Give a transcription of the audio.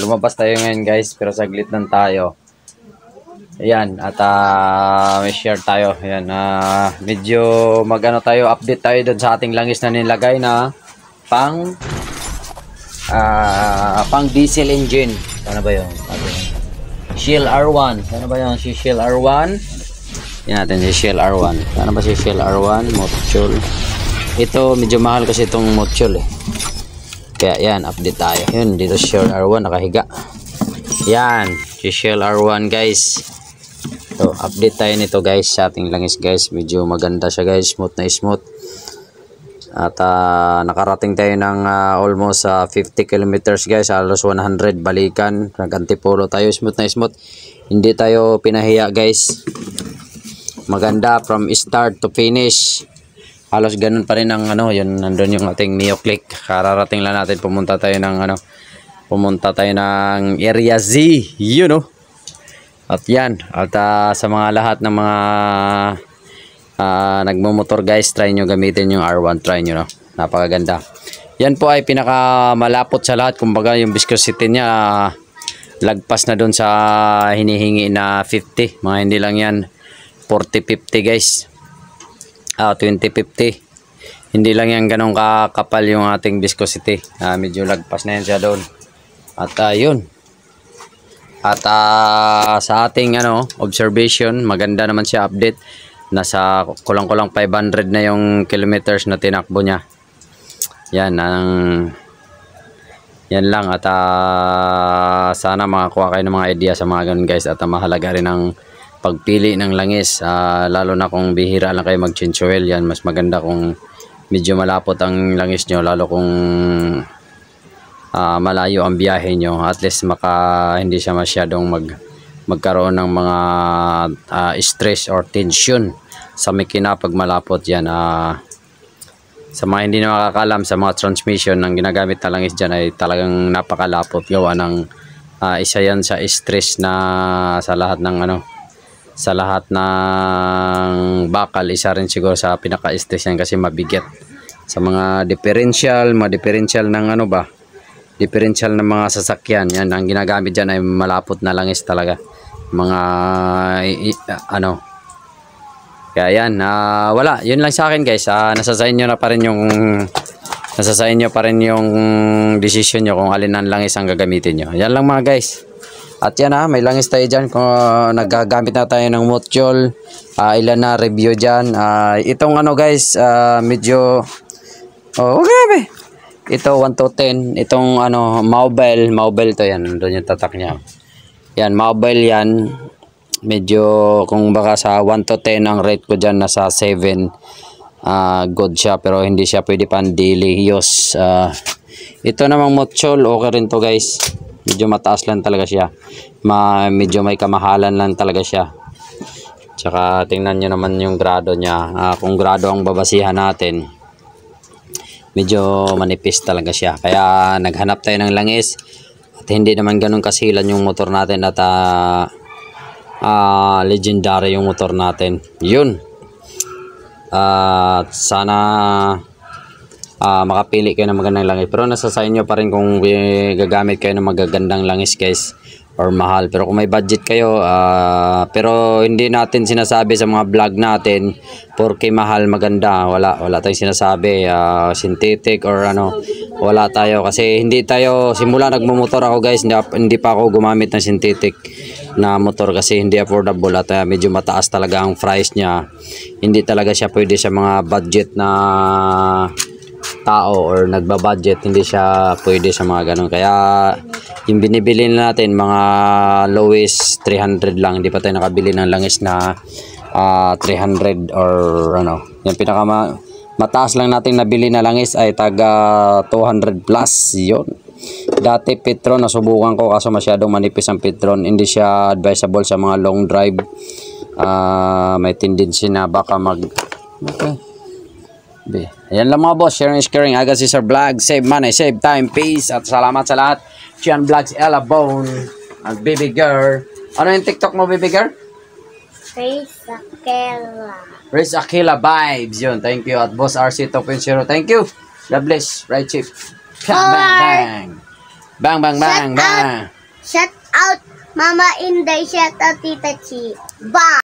Lumabas tayo ngayon guys, pero saglit lang tayo. Ayan, at may share tayo. Ayan, medyo magano tayo, update tayo doon sa ating langis na nilagay na pang diesel engine. Ano ba yun? Shell R1. Ano ba yun? Si Shell R1. Yan natin si Shell R1. Ano ba si Shell R1? Motul. Ito, medyo mahal kasi itong Motul eh. Kaya yan, update tayo. Yun, dito Shell R1 nakahiga. Yan, si Shell R1 guys. So, update tayo nito guys sa ating langis guys. Medyo maganda siya guys, smooth na smooth. At nakarating tayo ng almost 50 kilometers guys, halos 100 balikan. Nag-antipolo tayo, smooth na smooth. Hindi tayo pinahiya guys. Maganda from start to finish. Halos ganun pa rin ang yun, nandun yung ating NeoClick. Kararating lang natin, pumunta tayo ng Area Z, you know. At yan, at sa mga lahat ng mga nagmumotor guys, try nyo gamitin yung R1, try nyo, no? Napakaganda. Yan po ay pinakamalapot sa lahat, kumbaga yung viscosity niya lagpas na dun sa hinihingi na 50, mga hindi lang yan 40-50 guys. 20-50. Hindi lang yan ganun kakapal yung ating viscosity. Medyo lagpas na yan siya doon. At yun. At sa ating observation, maganda naman siya update. Nasa kulang-kulang 500 na yung kilometers na tinakbo niya. Yan yan lang. At sana makakuha kayo ng mga idea sa mga ganun guys. At mahalaga rin ang pagpili ng langis, lalo na kung bihira lang kayo mag-change oil. Yan, mas maganda kung medyo malapot ang langis nyo, lalo kung malayo ang biyahe nyo. At least hindi siya masyadong magkaroon ng mga stress or tension sa makina pag malapot. Yan, sa mga hindi na makakalam sa mga transmission, ang ginagamit na langis dyan ay talagang napakalapot. Gawa ng isa yan sa stress na sa lahat ng bakal, isa rin siguro sa pinaka-stress yan kasi mabigat. Sa mga differential ng differential ng mga sasakyan, yan ang ginagamit dyan ay malapot na langis talaga. Mga kaya yan, wala, yun lang sa akin guys. Nasa sa inyo pa rin yung decision nyo kung alin ang langis ang gagamitin nyo. Yan lang mga guys. At yan may langis tayo dyan. Kung nagagamit na tayo ng Motul, ilan na review dyan. Itong guys, medyo grabe. Ito 1 to 10. Itong Mobile to yan. Doon yung tatak niya. Yan, Mobile yan. Medyo kung baka sa 1 to 10 ang rate ko dyan, nasa 7. Good siya, pero hindi siya pwede pang daily use. Ito namang Motul, okay rin to guys. Medyo mataas lang talaga siya. Medyo may kamahalan lang talaga siya. Tsaka tingnan nyo naman yung grado niya. Kung grado ang babasihan natin, medyo manipis talaga siya. Kaya naghanap tayo ng langis. At hindi naman ganun kasilan yung motor natin. At legendary yung motor natin. Yun. Sana makapili kayo ng magandang langis, pero nasa sa inyo pa rin kung gagamit kayo ng magagandang langis guys or mahal. Pero kung may budget kayo, pero hindi natin sinasabi sa mga vlog natin porque mahal maganda, wala tayong sinasabi synthetic or wala tayo, kasi hindi tayo simula nagmumotor ako guys, hindi pa ako gumamit ng synthetic na motor kasi hindi affordable at medyo mataas talaga ang price niya. Hindi talaga siya pwede sa mga budget na tao or nagbabudget, hindi siya pwede sa mga ganun. Kaya yung binibili natin mga lowest 300 lang. Hindi pa tayo nakabili ng langis na 300 or yung pinaka mataas lang nating nabili na langis ay taga 200 plus. Yun, dati Petron nasubukan ko kaso masyadong manipis ang Petron, hindi siya advisable sa mga long drive. May tendency na baka ayan lang mga boss, sharing is caring. Aga Cesar Vlog, save money, save time, peace. At salamat sa lahat. Chian Vlogs, Ella Bone, at Baby Girl. Ano yung TikTok mo, Baby Girl? Race Akela. Race Akela Vibes. Yun, thank you. At Boss RC 2.0, thank you. God bless. Right, Chief. Bang, bang. Bang, bang, bang, Shout out. bang. Shout out Mama Inday, shout out Tita Chi. Bang!